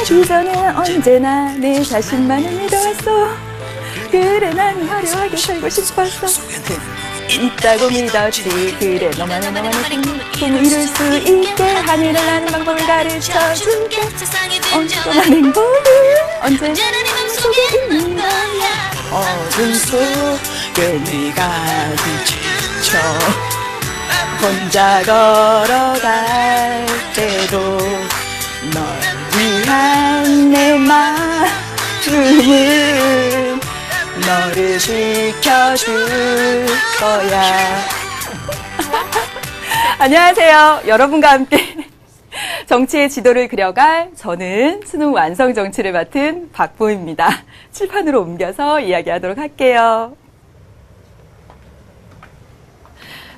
살기 전에 언제나 내 자신만을 믿어왔어. 그래 난 화려하게 살고 싶었어. 있다고 믿었지. 그래 너만의 꿈을 이룰 수 있게 하늘을 나는 방법을 가르쳐줄게. 언제나 행복은 언제나 내 속에 있는 거야. 어둠 속에 네가 지쳐 혼자 걸어갈 때도 널 위한 내 마음은 너를 지켜줄 거야. 안녕하세요. 여러분과 함께 정치의 지도를 그려갈 저는 수능 완성 정치를 맡은 박보입니다. 칠판으로 옮겨서 이야기하도록 할게요.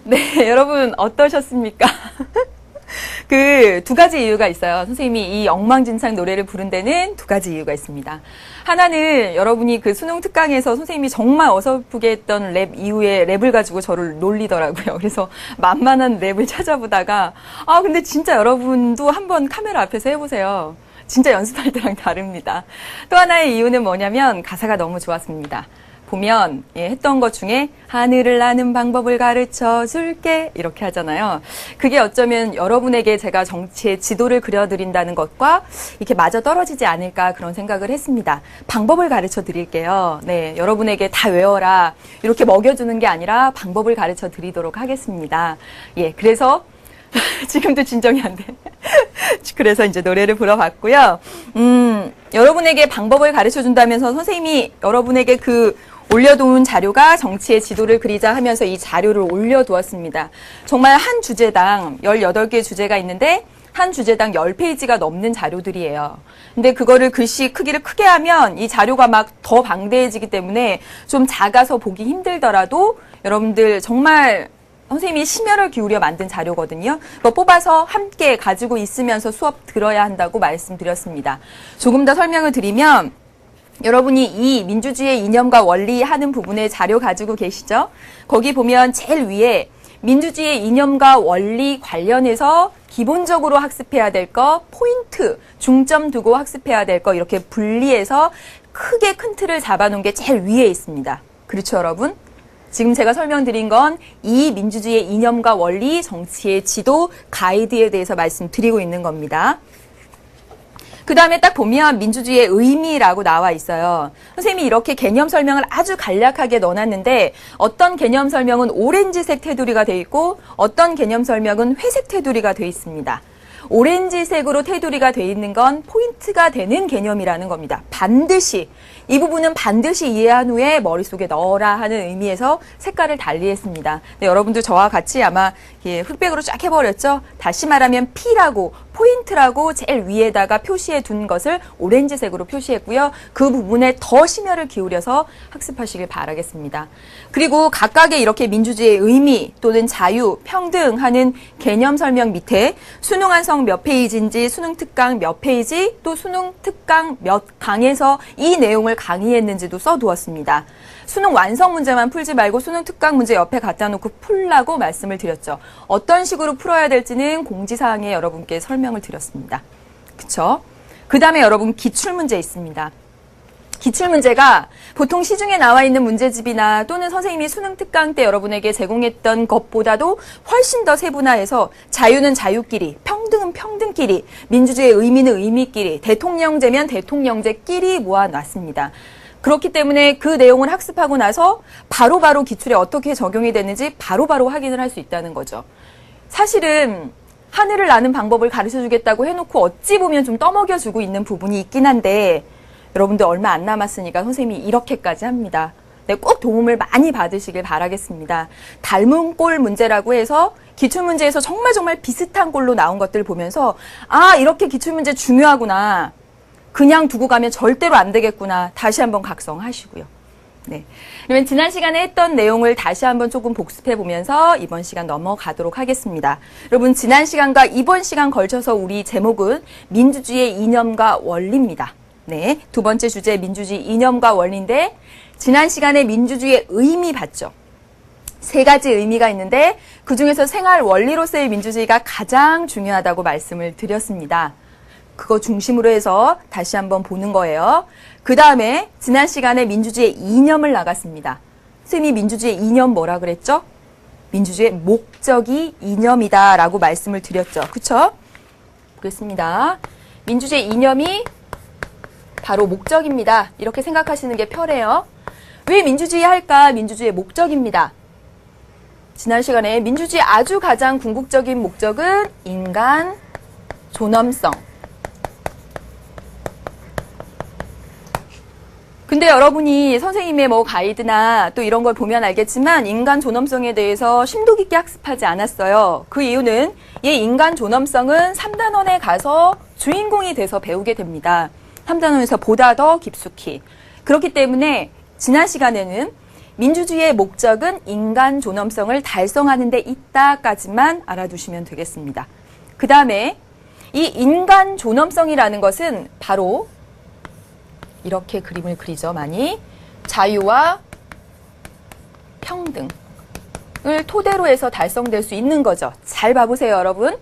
네, 여러분 어떠셨습니까? 그 두 가지 이유가 있어요. 선생님이 이 엉망진창 노래를 부른 데는 두 가지 이유가 있습니다. 하나는 여러분이 그 수능 특강에서 선생님이 정말 어설프게 했던 랩 이후에 랩을 가지고 저를 놀리더라고요. 그래서 만만한 랩을 찾아보다가 근데 진짜 여러분도 한번 카메라 앞에서 해보세요. 진짜 연습할 때랑 다릅니다. 또 하나의 이유는 뭐냐면 가사가 너무 좋았습니다. 보면 했던 것 중에 하늘을 나는 방법을 가르쳐 줄게 이렇게 하잖아요. 그게 어쩌면 여러분에게 제가 정치의 지도를 그려드린다는 것과 이렇게 마저 떨어지지 않을까 그런 생각을 했습니다. 방법을 가르쳐 드릴게요. 네, 여러분에게 다 외워라 이렇게 먹여주는 게 아니라 방법을 가르쳐 드리도록 하겠습니다. 예, 그래서 지금도 진정이 안 돼. 그래서 이제 노래를 불러봤고요. 여러분에게 방법을 가르쳐 준다면서 선생님이 여러분에게 그 올려놓은 자료가 정치의 지도를 그리자 하면서 이 자료를 올려두었습니다. 정말 한 주제당 18개 주제가 있는데 한 주제당 10페이지가 넘는 자료들이에요. 근데 그거를 글씨 크기를 크게 하면 이 자료가 막 더 방대해지기 때문에 좀 작아서 보기 힘들더라도 여러분들 정말 선생님이 심혈을 기울여 만든 자료거든요. 그거 뽑아서 함께 가지고 있으면서 수업 들어야 한다고 말씀드렸습니다. 조금 더 설명을 드리면 여러분이 이 민주주의의 이념과 원리 하는 부분의 자료 가지고 계시죠? 거기 보면 제일 위에 민주주의의 이념과 원리 관련해서 기본적으로 학습해야 될 거, 포인트, 중점 두고 학습해야 될 거 이렇게 분리해서 크게 큰 틀을 잡아놓은 게 제일 위에 있습니다. 그렇죠, 여러분? 지금 제가 설명드린 건 이 민주주의의 이념과 원리, 정치의 지도, 가이드에 대해서 말씀드리고 있는 겁니다. 그 다음에 딱 보면 민주주의의 의미라고 나와 있어요. 선생님이 이렇게 개념 설명을 아주 간략하게 넣어놨는데 어떤 개념 설명은 오렌지색 테두리가 돼 있고 어떤 개념 설명은 회색 테두리가 돼 있습니다. 오렌지색으로 테두리가 돼 있는 건 포인트가 되는 개념이라는 겁니다. 반드시 이 부분은 반드시 이해한 후에 머릿속에 넣어라 하는 의미에서 색깔을 달리했습니다. 네, 여러분도 저와 같이 아마 흑백으로 쫙 해버렸죠. 다시 말하면 P라고 포인트라고 제일 위에다가 표시해 둔 것을 오렌지색으로 표시했고요. 그 부분에 더 심혈을 기울여서 학습하시길 바라겠습니다. 그리고 각각의 이렇게 민주주의의 의미 또는 자유, 평등 하는 개념 설명 밑에 수능 완성 몇 페이지인지 수능 특강 몇 페이지 또 수능 특강 몇 강에서 이 내용을 강의했는지도 써두었습니다. 수능 완성 문제만 풀지 말고 수능 특강 문제 옆에 갖다 놓고 풀라고 말씀을 드렸죠. 어떤 식으로 풀어야 될지는 공지사항에 여러분께 설명을 드렸습니다. 그쵸? 그 다음에 여러분 기출문제 있습니다. 기출문제가 보통 시중에 나와 있는 문제집이나 또는 선생님이 수능 특강 때 여러분에게 제공했던 것보다도 훨씬 더 세분화해서 자유는 자유끼리, 평등은 평등끼리, 민주주의의 의미는 의미끼리, 대통령제면 대통령제끼리 모아놨습니다. 그렇기 때문에 그 내용을 학습하고 나서 바로바로 기출에 어떻게 적용이 되는지 바로바로 확인을 할 수 있다는 거죠. 사실은 하늘을 나는 방법을 가르쳐주겠다고 해놓고 어찌 보면 좀 떠먹여주고 있는 부분이 있긴 한데 여러분들 얼마 안 남았으니까 선생님이 이렇게까지 합니다. 네, 꼭 도움을 많이 받으시길 바라겠습니다. 닮은 꼴 문제라고 해서 기출문제에서 정말 비슷한 꼴로 나온 것들을 보면서 이렇게 기출문제 중요하구나. 그냥 두고 가면 절대로 안 되겠구나. 다시 한번 각성하시고요. 네. 그러면 지난 시간에 했던 내용을 다시 한번 조금 복습해 보면서 이번 시간 넘어가도록 하겠습니다. 여러분, 지난 시간과 이번 시간 걸쳐서 우리 제목은 민주주의의 이념과 원리입니다. 네. 두 번째 주제 민주주의 이념과 원리인데 지난 시간에 민주주의의 의미 봤죠. 세 가지 의미가 있는데 그중에서 생활 원리로서의 민주주의가 가장 중요하다고 말씀을 드렸습니다. 그거 중심으로 해서 다시 한번 보는 거예요. 그 다음에 지난 시간에 민주주의 이념을 나갔습니다. 선생님이 민주주의 이념 뭐라 그랬죠? 민주주의 목적이 이념이다 라고 말씀을 드렸죠. 그쵸? 보겠습니다. 민주주의 이념이 바로 목적입니다. 이렇게 생각하시는 게 편해요. 왜 민주주의 할까? 민주주의의 목적입니다. 지난 시간에 민주주의 아주 가장 궁극적인 목적은 인간 존엄성. 근데 여러분이 선생님의 뭐 가이드나 또 이런 걸 보면 알겠지만 인간 존엄성에 대해서 심도 깊게 학습하지 않았어요. 그 이유는 이 인간 존엄성은 3단원에 가서 주인공이 돼서 배우게 됩니다. 3단원에서 보다 더 깊숙이. 그렇기 때문에 지난 시간에는 민주주의의 목적은 인간 존엄성을 달성하는 데 있다까지만 알아두시면 되겠습니다. 그 다음에 이 인간 존엄성이라는 것은 바로 이렇게 그림을 그리죠. 많이 자유와 평등을 토대로 해서 달성될 수 있는 거죠. 잘 봐보세요, 여러분.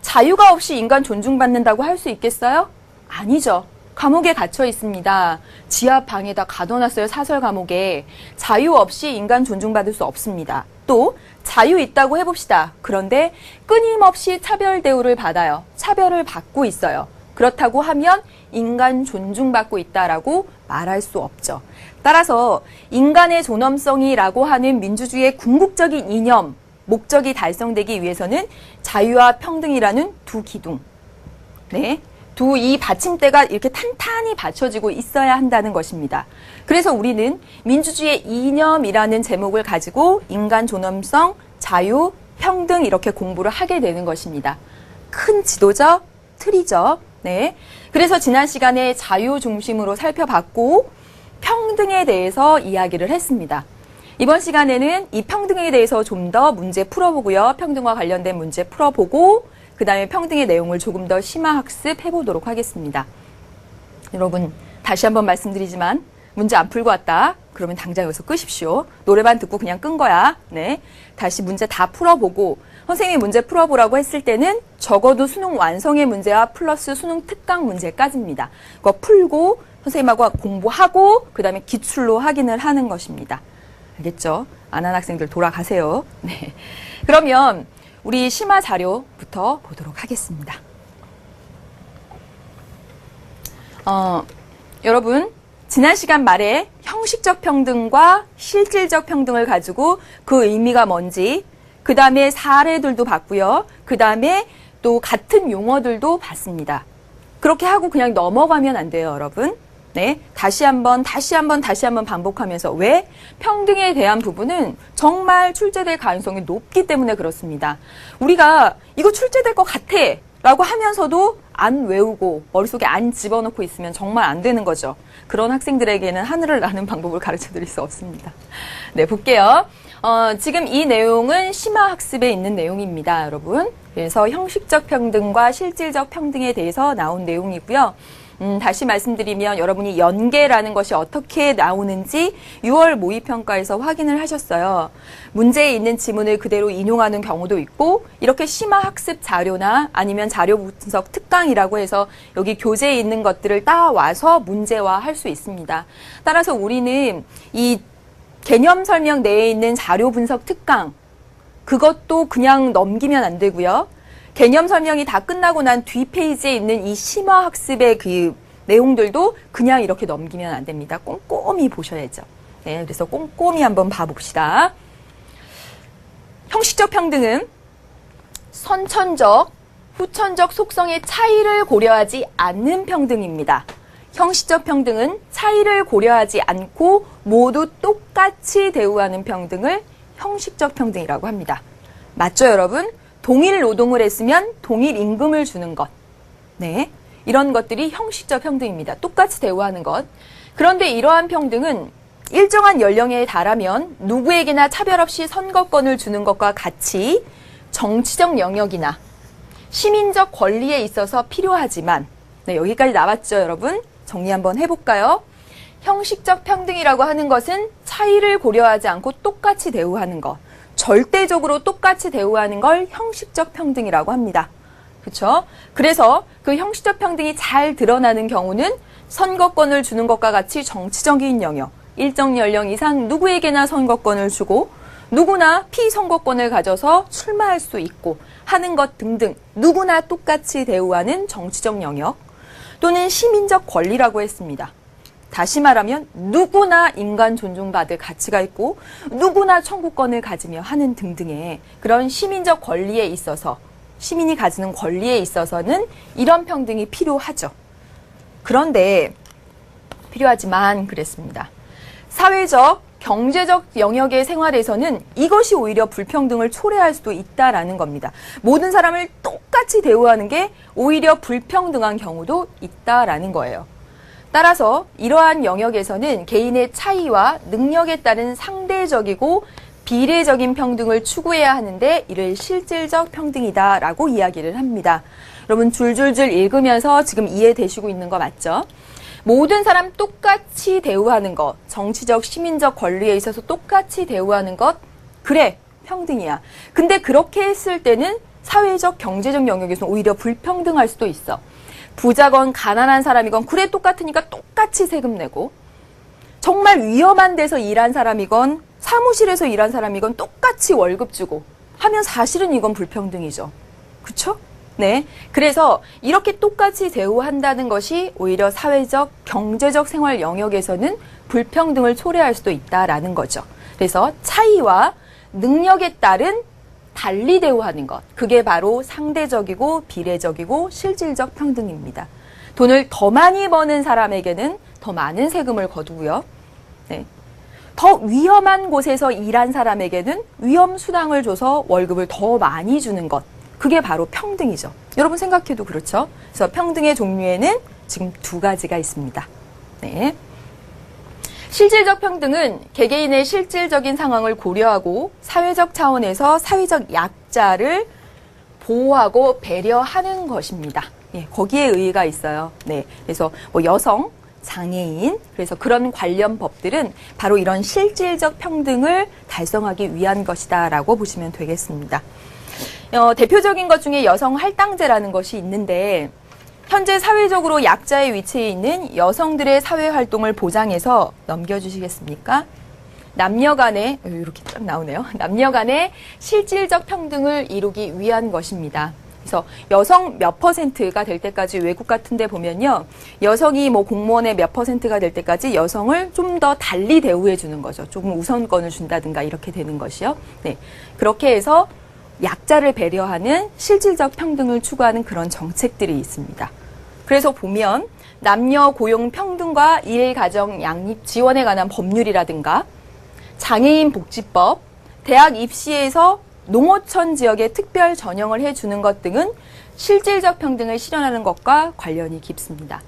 자유가 없이 인간 존중받는다고 할 수 있겠어요? 아니죠. 감옥에 갇혀 있습니다. 지하 방에다 가둬놨어요. 사설 감옥에. 자유 없이 인간 존중받을 수 없습니다. 또 자유 있다고 해봅시다. 그런데 끊임없이 차별 대우를 받아요. 차별을 받고 있어요. 그렇다고 하면 인간 존중받고 있다라고 말할 수 없죠. 따라서 인간의 존엄성이라고 하는 민주주의의 궁극적인 이념, 목적이 달성되기 위해서는 자유와 평등이라는 두 기둥, 이 받침대가 이렇게 탄탄히 받쳐지고 있어야 한다는 것입니다. 그래서 우리는 민주주의의 이념이라는 제목을 가지고 인간 존엄성, 자유, 평등 이렇게 공부를 하게 되는 것입니다. 큰 지도죠? 틀이죠? 네. 그래서 지난 시간에 자유 중심으로 살펴봤고 평등에 대해서 이야기를 했습니다. 이번 시간에는 이 평등에 대해서 좀 더 문제 풀어보고요. 평등과 관련된 문제 풀어보고 그 다음에 평등의 내용을 조금 더 심화학습해 보도록 하겠습니다. 여러분 다시 한번 말씀드리지만 문제 안 풀고 왔다. 그러면 당장 여기서 끄십시오. 노래만 듣고 그냥 끈 거야. 네. 다시 문제 다 풀어보고 선생님이 문제 풀어보라고 했을 때는 적어도 수능 완성의 문제와 플러스 수능 특강 문제까지입니다. 그거 풀고 선생님하고 공부하고 그 다음에 기출로 확인을 하는 것입니다. 알겠죠? 안 한 학생들 돌아가세요. 네. 그러면 우리 심화 자료부터 보도록 하겠습니다. 여러분 지난 시간 말에 형식적 평등과 실질적 평등을 가지고 그 의미가 뭔지 그 다음에 사례들도 봤고요. 그 다음에 또 같은 용어들도 봤습니다. 그렇게 하고 그냥 넘어가면 안 돼요, 여러분. 네, 다시 한번 반복하면서 왜? 평등에 대한 부분은 정말 출제될 가능성이 높기 때문에 그렇습니다. 우리가 이거 출제될 것 같아 라고 하면서도 안 외우고 머릿속에 안 집어넣고 있으면 정말 안 되는 거죠. 그런 학생들에게는 하늘을 나는 방법을 가르쳐 드릴 수 없습니다. 네, 볼게요. 지금 이 내용은 심화학습에 있는 내용입니다, 여러분. 그래서 형식적 평등과 실질적 평등에 대해서 나온 내용이고요. 다시 말씀드리면 여러분이 연계라는 것이 어떻게 나오는지 6월 모의평가에서 확인을 하셨어요. 문제에 있는 지문을 그대로 인용하는 경우도 있고 이렇게 심화학습 자료나 아니면 자료 분석 특강이라고 해서 여기 교재에 있는 것들을 따와서 문제화할 수 있습니다. 따라서 우리는 이 개념 설명 내에 있는 자료 분석 특강 그것도 그냥 넘기면 안 되고요. 개념 설명이 다 끝나고 난 뒷페이지에 있는 이 심화학습의 그 내용들도 그냥 이렇게 넘기면 안 됩니다. 꼼꼼히 보셔야죠. 네, 그래서 꼼꼼히 한번 봐봅시다. 형식적 평등은 선천적, 후천적 속성의 차이를 고려하지 않는 평등입니다. 형식적 평등은 차이를 고려하지 않고 모두 똑같이 대우하는 평등을 형식적 평등이라고 합니다. 맞죠, 여러분? 동일 노동을 했으면 동일 임금을 주는 것. 네, 이런 것들이 형식적 평등입니다. 똑같이 대우하는 것. 그런데 이러한 평등은 일정한 연령에 달하면 누구에게나 차별 없이 선거권을 주는 것과 같이 정치적 영역이나 시민적 권리에 있어서 필요하지만 네, 여기까지 나왔죠, 여러분? 정리 한번 해볼까요? 형식적 평등이라고 하는 것은 차이를 고려하지 않고 똑같이 대우하는 것. 절대적으로 똑같이 대우하는 걸 형식적 평등이라고 합니다. 그렇죠? 그래서 그 형식적 평등이 잘 드러나는 경우는 선거권을 주는 것과 같이 정치적인 영역, 일정 연령 이상 누구에게나 선거권을 주고 누구나 피선거권을 가져서 출마할 수 있고 하는 것 등등 누구나 똑같이 대우하는 정치적 영역 또는 시민적 권리라고 했습니다. 다시 말하면 누구나 인간 존중받을 가치가 있고 누구나 청구권을 가지며 하는 등등의 그런 시민적 권리에 있어서 시민이 가지는 권리에 있어서는 이런 평등이 필요하죠. 그런데 필요하지만 그랬습니다. 사회적, 경제적 영역의 생활에서는 이것이 오히려 불평등을 초래할 수도 있다라는 겁니다. 모든 사람을 똑같이 대우하는 게 오히려 불평등한 경우도 있다라는 거예요. 따라서 이러한 영역에서는 개인의 차이와 능력에 따른 상대적이고 비례적인 평등을 추구해야 하는데 이를 실질적 평등이다라고 이야기를 합니다. 여러분 줄줄줄 읽으면서 지금 이해되시고 있는 거 맞죠? 모든 사람 똑같이 대우하는 것, 정치적, 시민적 권리에 있어서 똑같이 대우하는 것, 그래, 평등이야. 근데 그렇게 했을 때는 사회적, 경제적 영역에서는 오히려 불평등할 수도 있어. 부자건 가난한 사람이건 그래 똑같으니까 똑같이 세금 내고 정말 위험한 데서 일한 사람이건 사무실에서 일한 사람이건 똑같이 월급 주고 하면 사실은 이건 불평등이죠. 그쵸? 네. 그래서 이렇게 똑같이 대우한다는 것이 오히려 사회적, 경제적 생활 영역에서는 불평등을 초래할 수도 있다라는 거죠. 그래서 차이와 능력에 따른 달리 대우하는 것. 그게 바로 상대적이고 비례적이고 실질적 평등입니다. 돈을 더 많이 버는 사람에게는 더 많은 세금을 거두고요. 네. 더 위험한 곳에서 일한 사람에게는 위험 수당을 줘서 월급을 더 많이 주는 것. 그게 바로 평등이죠. 여러분 생각해도 그렇죠? 그래서 평등의 종류에는 지금 두 가지가 있습니다. 네. 실질적 평등은 개개인의 실질적인 상황을 고려하고 사회적 차원에서 사회적 약자를 보호하고 배려하는 것입니다. 예, 거기에 의의가 있어요. 네. 그래서 뭐 여성, 장애인, 그래서 그런 관련 법들은 바로 이런 실질적 평등을 달성하기 위한 것이다라고 보시면 되겠습니다. 대표적인 것 중에 여성 할당제라는 것이 있는데 현재 사회적으로 약자의 위치에 있는 여성들의 사회활동을 보장해서 넘겨주시겠습니까? 남녀 간의, 이렇게 딱 나오네요. 남녀 간의 실질적 평등을 이루기 위한 것입니다. 그래서 여성 몇 퍼센트가 될 때까지 외국 같은 데 보면요. 여성이 뭐 공무원의 몇 퍼센트가 될 때까지 여성을 좀 더 달리 대우해 주는 거죠. 조금 우선권을 준다든가 이렇게 되는 것이요. 네. 그렇게 해서 약자를 배려하는 실질적 평등을 추구하는 그런 정책들이 있습니다. 그래서 보면 남녀 고용 평등과 일, 가정, 양립 지원에 관한 법률이라든가 장애인 복지법, 대학 입시에서 농어촌 지역에 특별 전형을 해주는 것 등은 실질적 평등을 실현하는 것과 관련이 깊습니다.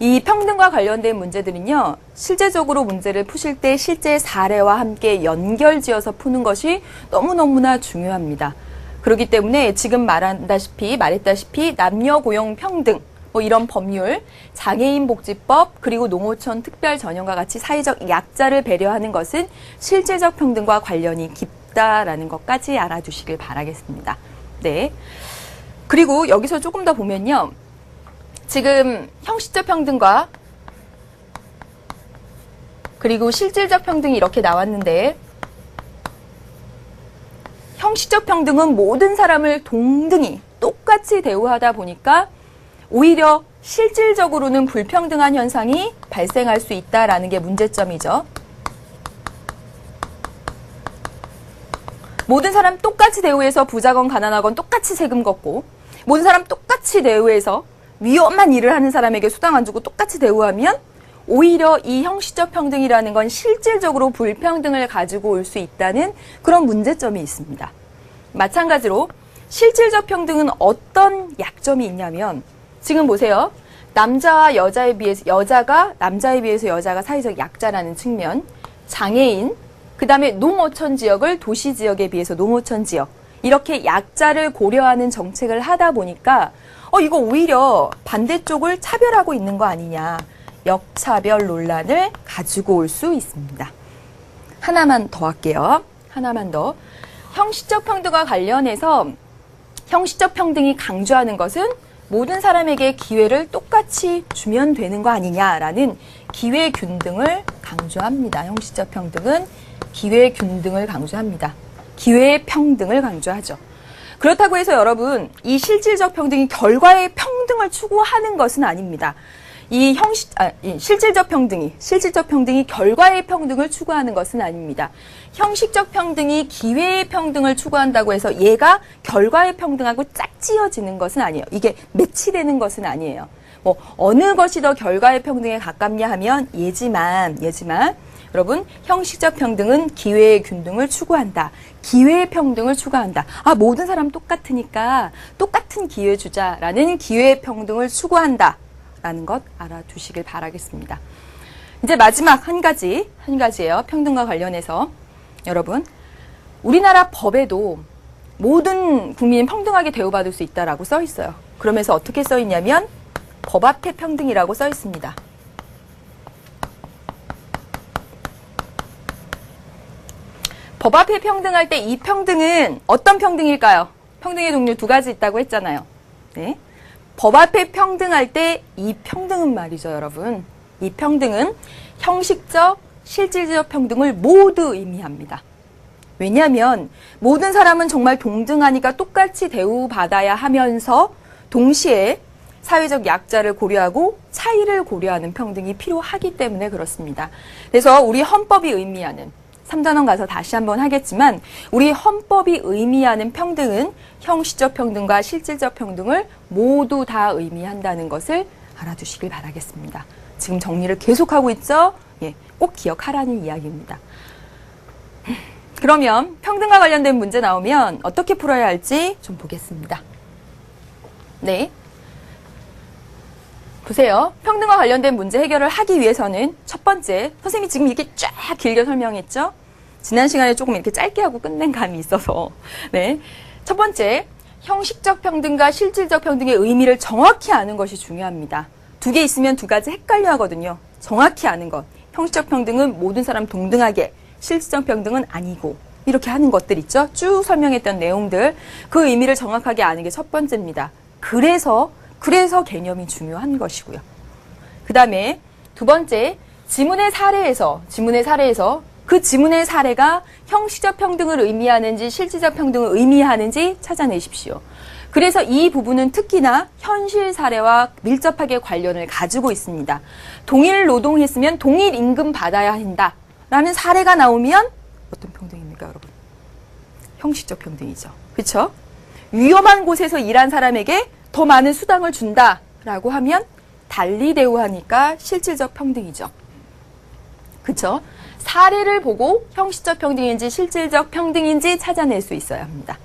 이 평등과 관련된 문제들은요, 실제적으로 문제를 푸실 때 실제 사례와 함께 연결지어서 푸는 것이 너무너무나 중요합니다. 그렇기 때문에 지금 말했다시피 남녀 고용 평등, 뭐 이런 법률, 장애인 복지법, 그리고 농어촌 특별 전형과 같이 사회적 약자를 배려하는 것은 실질적 평등과 관련이 깊다라는 것까지 알아두시길 바라겠습니다. 네. 그리고 여기서 조금 더 보면요. 지금 형식적 평등과 그리고 실질적 평등이 이렇게 나왔는데 형식적 평등은 모든 사람을 동등히 똑같이 대우하다 보니까 오히려 실질적으로는 불평등한 현상이 발생할 수 있다라는 게 문제점이죠. 모든 사람 똑같이 대우해서 부자건 가난하건 똑같이 세금 걷고 모든 사람 똑같이 대우해서 위험한 일을 하는 사람에게 수당 안 주고 똑같이 대우하면 오히려 이 형식적 평등이라는 건 실질적으로 불평등을 가지고 올 수 있다는 그런 문제점이 있습니다. 마찬가지로 실질적 평등은 어떤 약점이 있냐면 지금 보세요. 남자와 여자에 비해서 여자가 남자에 비해서 여자가 사회적 약자라는 측면, 장애인, 그 다음에 농어촌 지역을 도시 지역에 비해서 농어촌 지역 이렇게 약자를 고려하는 정책을 하다 보니까 이거 오히려 반대쪽을 차별하고 있는 거 아니냐. 역차별 논란을 가지고 올 수 있습니다. 하나만 더 할게요. 하나만 더. 형식적 평등과 관련해서 형식적 평등이 강조하는 것은 모든 사람에게 기회를 똑같이 주면 되는 거 아니냐라는 기회 균등을 강조합니다. 형식적 평등은 기회 균등을 강조합니다. 기회의 평등을 강조하죠. 그렇다고 해서 여러분, 이 실질적 평등이 결과의 평등을 추구하는 것은 아닙니다. 이 실질적 평등이 결과의 평등을 추구하는 것은 아닙니다. 형식적 평등이 기회의 평등을 추구한다고 해서 얘가 결과의 평등하고 짝지어지는 것은 아니에요. 이게 매치되는 것은 아니에요. 뭐 어느 것이 더 결과의 평등에 가깝냐 하면 얘지만 여러분, 형식적 평등은 기회의 균등을 추구한다. 기회의 평등을 추구한다. 아, 모든 사람 똑같으니까 똑같은 기회 주자라는 기회의 평등을 추구한다. 라는 것 알아두시길 바라겠습니다. 이제 마지막 한 가지예요. 평등과 관련해서. 여러분, 우리나라 법에도 모든 국민은 평등하게 대우받을 수 있다라고 써 있어요. 그러면서 어떻게 써 있냐면 법 앞에 평등이라고 써 있습니다. 법 앞에 평등할 때 이 평등은 어떤 평등일까요? 평등의 종류 두 가지 있다고 했잖아요. 네. 법 앞에 평등할 때 이 평등은 말이죠, 여러분. 이 평등은 형식적, 실질적 평등을 모두 의미합니다. 왜냐하면 모든 사람은 정말 동등하니까 똑같이 대우받아야 하면서 동시에 사회적 약자를 고려하고 차이를 고려하는 평등이 필요하기 때문에 그렇습니다. 그래서 우리 헌법이 의미하는 3단원 가서 다시 한번 하겠지만 우리 헌법이 의미하는 평등은 형식적 평등과 실질적 평등을 모두 다 의미한다는 것을 알아두시길 바라겠습니다. 지금 정리를 계속하고 있죠? 예, 꼭 기억하라는 이야기입니다. 그러면 평등과 관련된 문제 나오면 어떻게 풀어야 할지 좀 보겠습니다. 네. 보세요. 평등과 관련된 문제 해결을 하기 위해서는 첫 번째, 선생님이 지금 이렇게 쫙 길게 설명했죠? 지난 시간에 조금 이렇게 짧게 하고 끝낸 감이 있어서. 네. 첫 번째, 형식적 평등과 실질적 평등의 의미를 정확히 아는 것이 중요합니다. 두 개 있으면 두 가지 헷갈려 하거든요. 정확히 아는 것. 형식적 평등은 모든 사람 동등하게, 실질적 평등은 아니고 이렇게 하는 것들 있죠? 쭉 설명했던 내용들. 그 의미를 정확하게 아는 게 첫 번째입니다. 그래서 개념이 중요한 것이고요. 그 다음에 두 번째, 지문의 사례에서 그 지문의 사례가 형식적 평등을 의미하는지 실질적 평등을 의미하는지 찾아내십시오. 그래서 이 부분은 특히나 현실 사례와 밀접하게 관련을 가지고 있습니다. 동일 노동했으면 동일 임금 받아야 한다라는 사례가 나오면 어떤 평등입니까, 여러분? 형식적 평등이죠. 그렇죠? 위험한 곳에서 일한 사람에게 더 많은 수당을 준다라고 하면 달리 대우하니까 실질적 평등이죠. 그렇죠? 사례를 보고 형식적 평등인지 실질적 평등인지 찾아낼 수 있어야 합니다.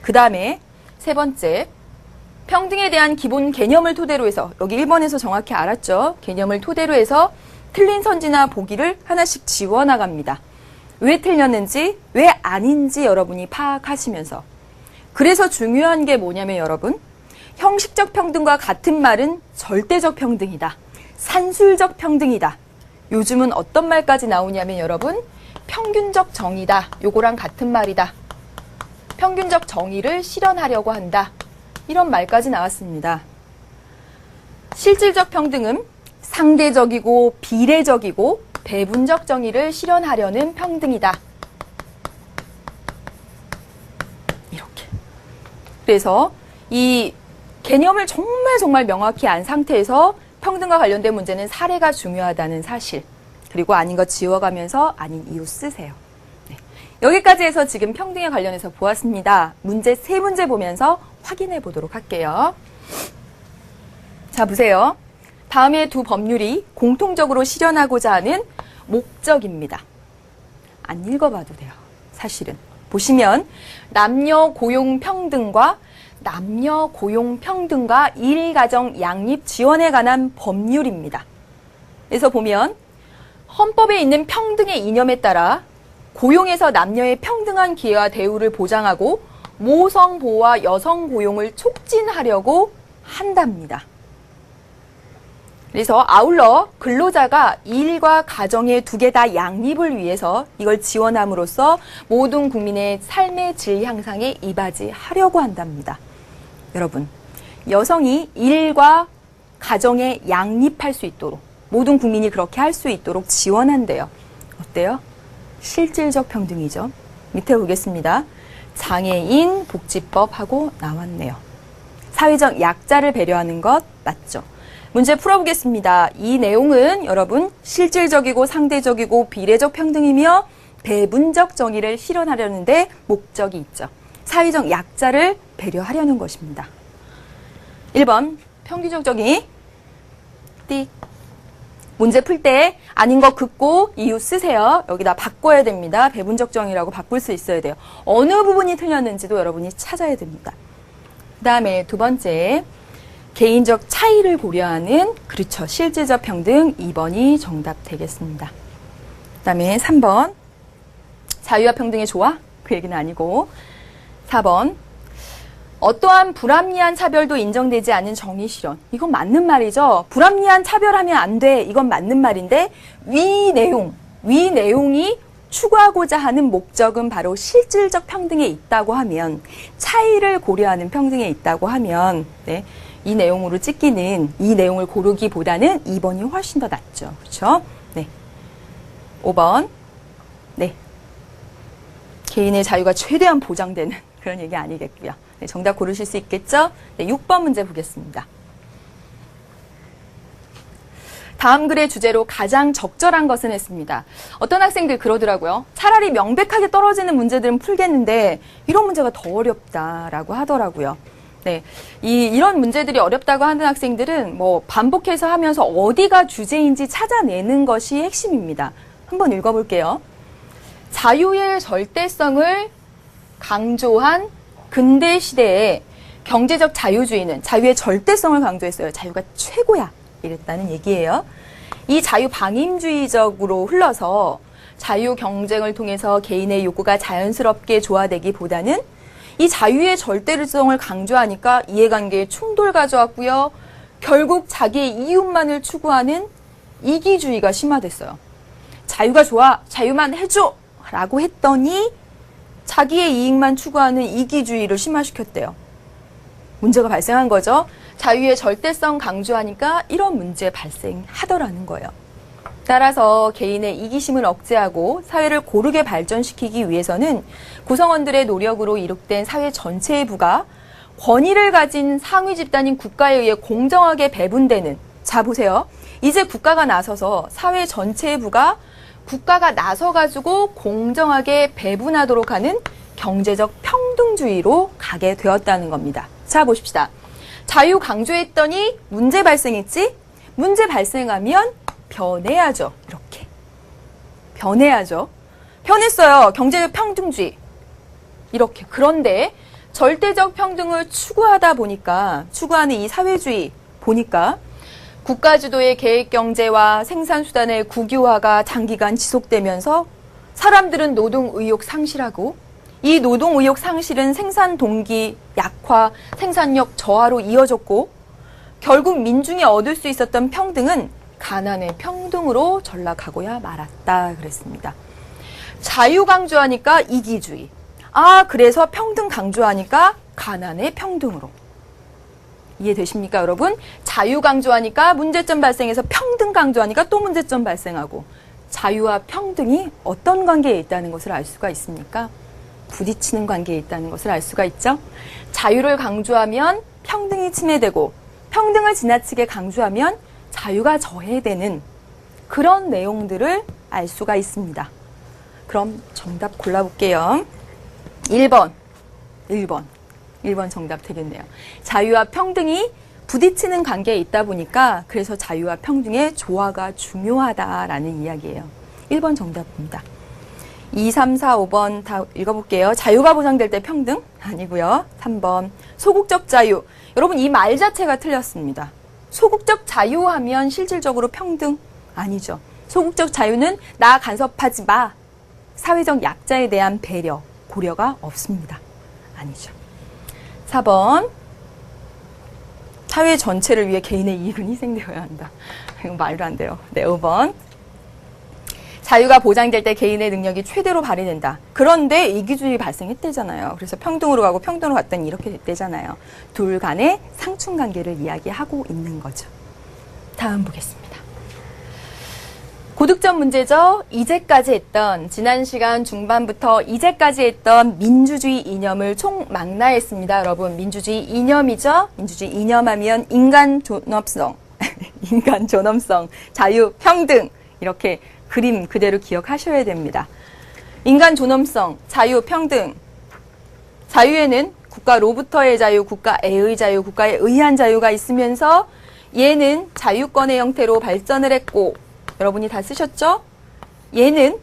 그 다음에 세 번째, 평등에 대한 기본 개념을 토대로 해서 여기 1번에서 정확히 알았죠? 개념을 토대로 해서 틀린 선지나 보기를 하나씩 지워나갑니다. 왜 틀렸는지, 왜 아닌지 여러분이 파악하시면서. 그래서 중요한 게 뭐냐면 여러분, 형식적 평등과 같은 말은 절대적 평등이다. 산술적 평등이다. 요즘은 어떤 말까지 나오냐면 여러분, 평균적 정의다. 요거랑 같은 말이다. 평균적 정의를 실현하려고 한다. 이런 말까지 나왔습니다. 실질적 평등은 상대적이고 비례적이고 배분적 정의를 실현하려는 평등이다. 이렇게. 그래서 이 개념을 정말 명확히 안 상태에서 평등과 관련된 문제는 사례가 중요하다는 사실, 그리고 아닌 거 지워가면서 아닌 이유 쓰세요. 네. 여기까지 해서 지금 평등에 관련해서 보았습니다. 문제 세 문제 보면서 확인해 보도록 할게요. 자, 보세요. 다음의 두 법률이 공통적으로 실현하고자 하는 목적입니다. 안 읽어봐도 돼요. 사실은. 보시면 남녀 고용 평등과 일가정 양립 지원에 관한 법률입니다. 그래서 보면 헌법에 있는 평등의 이념에 따라 고용에서 남녀의 평등한 기회와 대우를 보장하고 모성 보호와 여성 고용을 촉진하려고 한답니다. 그래서 아울러 근로자가 일과 가정의 두 개 다 양립을 위해서 이걸 지원함으로써 모든 국민의 삶의 질 향상에 이바지하려고 한답니다. 여러분, 여성이 일과 가정에 양립할 수 있도록 모든 국민이 그렇게 할 수 있도록 지원한대요. 어때요? 실질적 평등이죠. 밑에 보겠습니다. 장애인 복지법하고 나왔네요. 사회적 약자를 배려하는 것 맞죠? 문제 풀어보겠습니다. 이 내용은 여러분 실질적이고 상대적이고 비례적 평등이며 배분적 정의를 실현하려는 데 목적이 있죠. 사회적 약자를 배려하려는 것입니다. 1번 평균적 정의 띡. 문제 풀 때 아닌 거 긋고 이유 쓰세요. 여기다 바꿔야 됩니다. 배분적 정의라고 바꿀 수 있어야 돼요. 어느 부분이 틀렸는지도 여러분이 찾아야 됩니다. 그 다음에 두 번째, 개인적 차이를 고려하는, 그렇죠, 실질적 평등 2번이 정답 되겠습니다. 그 다음에 3번, 자유와 평등이 좋아? 그 얘기는 아니고 4번, 어떠한 불합리한 차별도 인정되지 않은 정의 실현. 이건 맞는 말이죠. 불합리한 차별하면 안 돼. 이건 맞는 말인데 위 내용이 추구하고자 하는 목적은 바로 실질적 평등에 있다고 하면, 차이를 고려하는 평등에 있다고 하면, 네, 이 내용으로 찍기는, 이 내용을 고르기보다는 2번이 훨씬 더 낫죠. 그렇죠? 네. 5번. 네. 개인의 자유가 최대한 보장되는 그런 얘기 아니겠고요. 네, 정답 고르실 수 있겠죠? 네, 6번 문제 보겠습니다. 다음 글의 주제로 가장 적절한 것은 했습니다. 어떤 학생들 그러더라고요. 차라리 명백하게 떨어지는 문제들은 풀겠는데 이런 문제가 더 어렵다라고 하더라고요. 네, 이런 문제들이 어렵다고 하는 학생들은 뭐 반복해서 하면서 어디가 주제인지 찾아내는 것이 핵심입니다. 한번 읽어볼게요. 자유의 절대성을 강조한 근대 시대에 경제적 자유주의는 자유의 절대성을 강조했어요. 자유가 최고야 이랬다는 얘기예요. 이 자유 방임주의적으로 흘러서 자유 경쟁을 통해서 개인의 욕구가 자연스럽게 조화되기보다는 이 자유의 절대성을 강조하니까 이해관계에 충돌 가져왔고요. 결국 자기의 이윤만을 추구하는 이기주의가 심화됐어요. 자유가 좋아, 자유만 해줘 라고 했더니 자기의 이익만 추구하는 이기주의를 심화시켰대요. 문제가 발생한 거죠. 자유의 절대성 강조하니까 이런 문제 발생하더라는 거예요. 따라서 개인의 이기심을 억제하고 사회를 고르게 발전시키기 위해서는 구성원들의 노력으로 이룩된 사회 전체의 부가 권위를 가진 상위 집단인 국가에 의해 공정하게 배분되는, 자 보세요. 이제 국가가 나서서 사회 전체의 부가 국가가 나서가지고 공정하게 배분하도록 하는 경제적 평등주의로 가게 되었다는 겁니다. 자 보십시다. 자유 강조했더니 문제 발생했지? 문제 발생하면 변해야죠. 이렇게. 변해야죠. 변했어요. 경제적 평등주의. 이렇게. 그런데 절대적 평등을 추구하다 보니까, 추구하는 이 사회주의 보니까 국가주도의 계획경제와 생산수단의 국유화가 장기간 지속되면서 사람들은 노동의욕 상실하고, 이 노동의욕 상실은 생산 동기 약화, 생산력 저하로 이어졌고, 결국 민중이 얻을 수 있었던 평등은 가난의 평등으로 전락하고야 말았다 그랬습니다. 자유 강조하니까 이기주의. 그래서 평등 강조하니까 가난의 평등으로. 이해되십니까, 여러분? 자유 강조하니까 문제점 발생해서 평등 강조하니까 또 문제점 발생하고, 자유와 평등이 어떤 관계에 있다는 것을 알 수가 있습니까? 부딪히는 관계에 있다는 것을 알 수가 있죠. 자유를 강조하면 평등이 침해되고, 평등을 지나치게 강조하면 자유가 저해되는 그런 내용들을 알 수가 있습니다. 그럼 정답 골라볼게요. 1번 정답 되겠네요. 자유와 평등이 부딪히는 관계에 있다 보니까 그래서 자유와 평등의 조화가 중요하다라는 이야기예요. 1번 정답입니다. 2, 3, 4, 5번 다 읽어볼게요. 자유가 보장될 때 평등? 아니고요. 3번 소극적 자유. 여러분 이 말 자체가 틀렸습니다. 소극적 자유하면 실질적으로 평등? 아니죠. 소극적 자유는 나 간섭하지 마. 사회적 약자에 대한 배려, 고려가 없습니다. 아니죠. 4번 사회 전체를 위해 개인의 이익은 희생되어야 한다. 이건 말도 안 돼요. 네, 5번. 자유가 보장될 때 개인의 능력이 최대로 발휘된다. 그런데 이기주의 발생했대잖아요. 그래서 평등으로 가고 평등으로 갔더니 이렇게 됐대잖아요. 둘 간의 상충관계를 이야기하고 있는 거죠. 다음 보겠습니다. 고득점 문제죠. 이제까지 했던, 지난 시간 중반부터 이제까지 했던 민주주의 이념을 총망라했습니다. 여러분, 민주주의 이념이죠. 민주주의 이념하면 인간 존엄성, 인간 존엄성, 자유, 평등, 이렇게 그림 그대로 기억하셔야 됩니다. 인간 존엄성, 자유, 평등. 자유에는 국가로부터의 자유, 국가에의 자유, 국가에 의한 자유가 있으면서 얘는 자유권의 형태로 발전을 했고, 여러분이 다 쓰셨죠? 얘는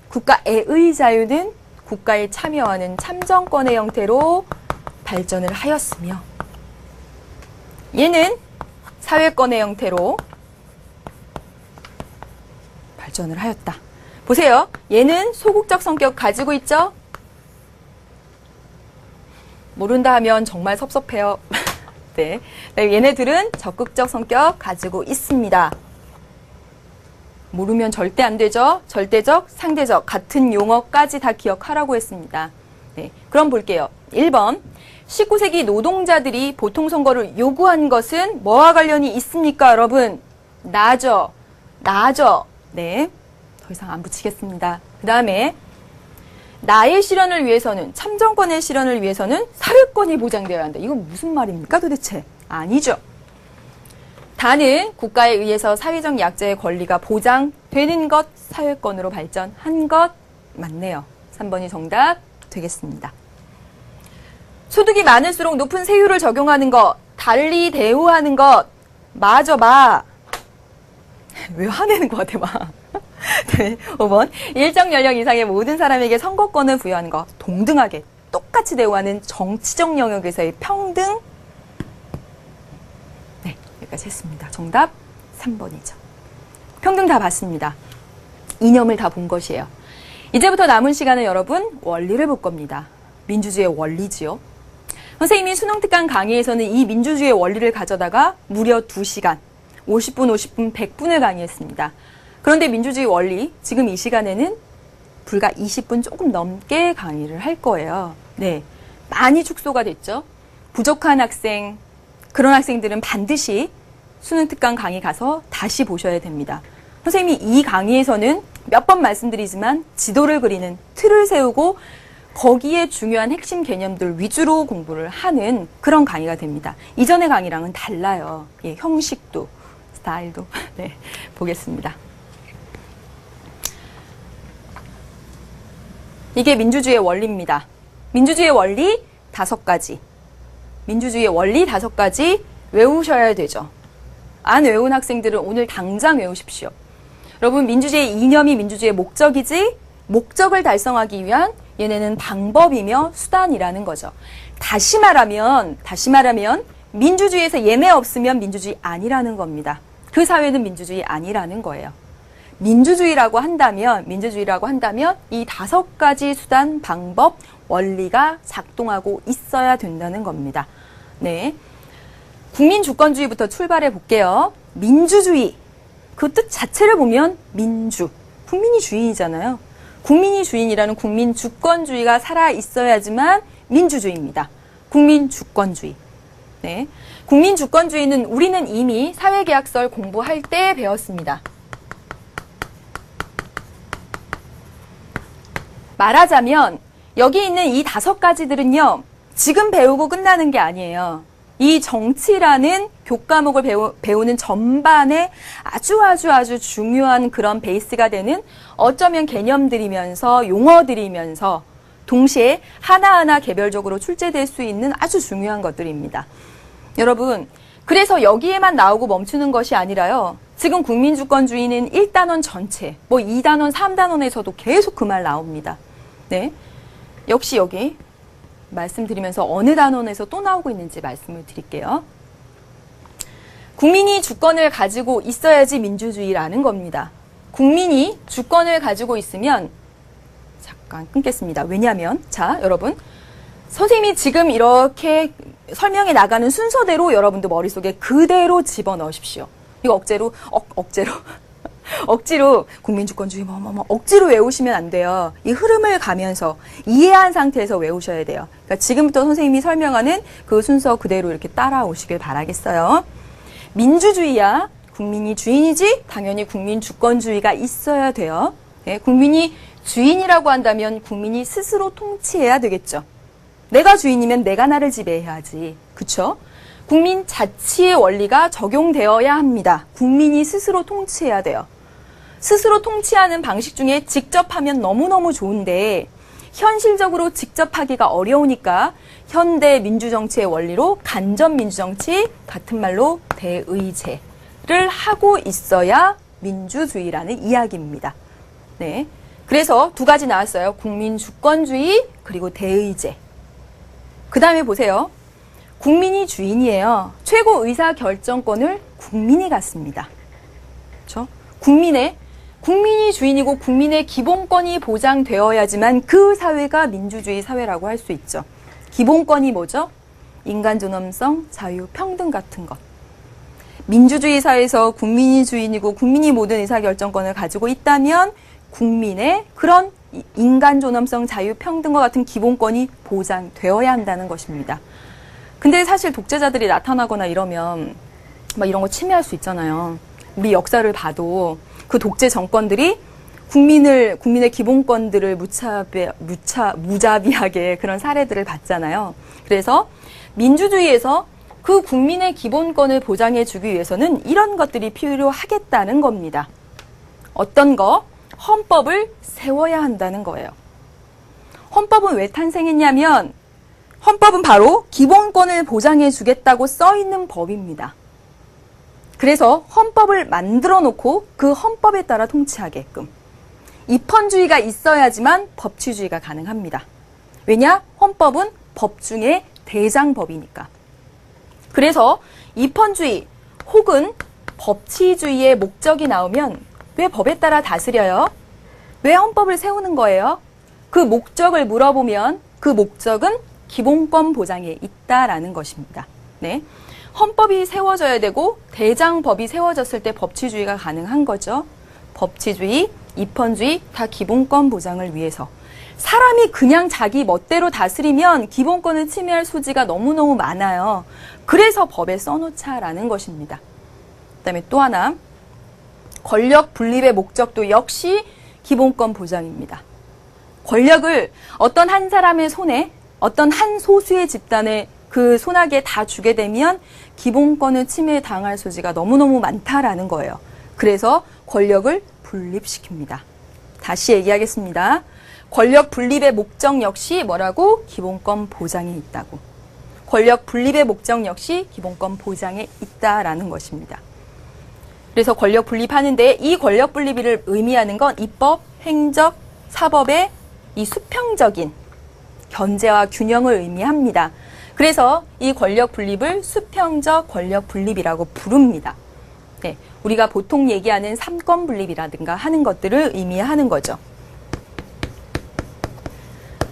국가에의 자유는 국가에 참여하는 참정권의 형태로 발전을 하였으며, 얘는 사회권의 형태로 발전을 하였다. 보세요. 얘는 소극적 성격 가지고 있죠? 모른다 하면 정말 섭섭해요. 네. 얘네들은 적극적 성격 가지고 있습니다. 모르면 절대 안 되죠. 절대적, 상대적, 같은 용어까지 다 기억하라고 했습니다. 네. 그럼 볼게요. 1번. 19세기 노동자들이 보통선거를 요구한 것은 뭐와 관련이 있습니까, 여러분? 나죠. 나죠. 네. 더 이상 안 붙이겠습니다. 그 다음에 나의 실현을 위해서는, 참정권의 실현을 위해서는 사회권이 보장되어야 한다. 이건 무슨 말입니까, 도대체? 아니죠. 다는 국가에 의해서 사회적 약자의 권리가 보장되는 것, 사회권으로 발전한 것 맞네요. 3번이 정답 되겠습니다. 소득이 많을수록 높은 세율을 적용하는 것, 달리 대우하는 것, 맞아, 마. 왜 화내는 것 같아, 마. 네, 5번. 일정 연령 이상의 모든 사람에게 선거권을 부여하는 것, 동등하게, 똑같이 대우하는 정치적 영역에서의 평등. 네, 여기까지 했습니다. 정답 3번이죠. 평등 다 봤습니다. 이념을 다 본 것이에요. 이제부터 남은 시간은 여러분 원리를 볼 겁니다. 민주주의의 원리지요. 선생님이 수능특강 강의에서는 이 민주주의의 원리를 가져다가 무려 2시간, 50분, 50분, 100분을 강의했습니다. 그런데 민주주의 원리, 지금 이 시간에는 불과 20분 조금 넘게 강의를 할 거예요. 네, 많이 축소가 됐죠. 부족한 학생, 그런 학생들은 반드시 수능특강 강의 가서 다시 보셔야 됩니다. 선생님이 이 강의에서는 몇 번 말씀드리지만 지도를 그리는 틀을 세우고 거기에 중요한 핵심 개념들 위주로 공부를 하는 그런 강의가 됩니다. 이전의 강의랑은 달라요. 예, 형식도, 스타일도. 네, 보겠습니다. 이게 민주주의의 원리입니다. 민주주의의 원리 5가지. 민주주의의 원리 5가지 외우셔야 되죠. 안 외운 학생들은 오늘 당장 외우십시오. 여러분, 민주주의의 이념이 민주주의의 목적이지, 목적을 달성하기 위한 얘네는 방법이며 수단이라는 거죠. 다시 말하면 민주주의에서 얘네 없으면 민주주의 아니라는 겁니다. 그 사회는 민주주의 아니라는 거예요. 민주주의라고 한다면 이 5가지 수단, 방법, 원리가 작동하고 있어야 된다는 겁니다. 네. 국민주권주의부터 출발해 볼게요. 민주주의. 그 뜻 자체를 보면 민주. 국민이 주인이잖아요. 국민이 주인이라는 국민주권주의가 살아 있어야지만 민주주의입니다. 국민주권주의. 네. 국민주권주의는 우리는 이미 사회계약설 공부할 때 배웠습니다. 말하자면 여기 있는 이 5가지들은요. 지금 배우고 끝나는 게 아니에요. 이 정치라는 교과목을 배우는 전반에 아주 중요한 그런 베이스가 되는 어쩌면 개념들이면서 용어들이면서 동시에 하나하나 개별적으로 출제될 수 있는 아주 중요한 것들입니다. 여러분, 그래서 여기에만 나오고 멈추는 것이 아니라요. 지금 국민주권주의는 1단원 전체, 2단원, 3단원에서도 계속 그 말 나옵니다. 네, 역시 여기 말씀드리면서 어느 단원에서 또 나오고 있는지 말씀을 드릴게요. 국민이 주권을 가지고 있어야지 민주주의라는 겁니다. 국민이 주권을 가지고 있으면, 잠깐 끊겠습니다. 왜냐하면, 자, 여러분, 선생님이 지금 이렇게 설명해 나가는 순서대로 여러분도 머릿속에 그대로 집어넣으십시오. 이거 억지로 국민주권주의 억지로 외우시면 안 돼요. 이 흐름을 가면서 이해한 상태에서 외우셔야 돼요. 그러니까 지금부터 선생님이 설명하는 그 순서 그대로 이렇게 따라오시길 바라겠어요. 민주주의야 국민이 주인이지 당연히 국민주권주의가 있어야 돼요. 네, 국민이 주인이라고 한다면 국민이 스스로 통치해야 되겠죠. 내가 주인이면 내가 나를 지배해야지. 그쵸? 국민 자치의 원리가 적용되어야 합니다. 국민이 스스로 통치해야 돼요. 스스로 통치하는 방식 중에 직접 하면 너무너무 좋은데 현실적으로 직접 하기가 어려우니까 현대 민주정치의 원리로 간접민주정치, 같은 말로 대의제를 하고 있어야 민주주의라는 이야기입니다. 네, 그래서 두 가지 나왔어요. 국민주권주의 그리고 대의제. 그 다음에 보세요. 국민이 주인이에요. 최고 의사 결정권을 국민이 갖습니다. 그렇죠? 국민이 주인이고 국민의 기본권이 보장되어야지만 그 사회가 민주주의 사회라고 할 수 있죠. 기본권이 뭐죠? 인간 존엄성, 자유, 평등 같은 것. 민주주의 사회에서 국민이 주인이고 국민이 모든 의사결정권을 가지고 있다면 국민의 그런 인간 존엄성, 자유, 평등과 같은 기본권이 보장되어야 한다는 것입니다. 근데 사실 독재자들이 나타나거나 이러면 막 이런 거 침해할 수 있잖아요. 우리 역사를 봐도 그 독재 정권들이 국민의 기본권들을 무자비하게 그런 사례들을 봤잖아요. 그래서 민주주의에서 그 국민의 기본권을 보장해 주기 위해서는 이런 것들이 필요하겠다는 겁니다. 어떤 거? 헌법을 세워야 한다는 거예요. 헌법은 왜 탄생했냐면 헌법은 바로 기본권을 보장해 주겠다고 써 있는 법입니다. 그래서 헌법을 만들어 놓고 그 헌법에 따라 통치하게끔. 입헌주의가 있어야지만 법치주의가 가능합니다. 왜냐? 헌법은 법 중에 대장법이니까. 그래서 입헌주의 혹은 법치주의의 목적이 나오면 왜 법에 따라 다스려요? 왜 헌법을 세우는 거예요? 그 목적을 물어보면 그 목적은 기본권 보장에 있다라는 것입니다. 네. 헌법이 세워져야 되고 대장법이 세워졌을 때 법치주의가 가능한 거죠. 법치주의, 입헌주의 다 기본권 보장을 위해서. 사람이 그냥 자기 멋대로 다스리면 기본권을 침해할 소지가 너무너무 많아요. 그래서 법에 써놓자라는 것입니다. 그다음에 또 하나, 권력 분립의 목적도 역시 기본권 보장입니다. 권력을 어떤 한 사람의 손에, 어떤 한 소수의 집단의 그 손아귀에 다 주게 되면 기본권을 침해당할 소지가 너무너무 많다라는 거예요. 그래서 권력을 분립시킵니다. 다시 얘기하겠습니다. 권력 분립의 목적 역시 뭐라고? 기본권 보장에 있다고. 권력 분립의 목적 역시 기본권 보장에 있다라는 것입니다. 그래서 권력 분립하는데 이 권력 분립을 의미하는 건 입법, 행정, 사법의 이 수평적인 견제와 균형을 의미합니다. 그래서 이 권력 분립을 수평적 권력 분립이라고 부릅니다. 네, 우리가 보통 얘기하는 삼권 분립이라든가 하는 것들을 의미하는 거죠.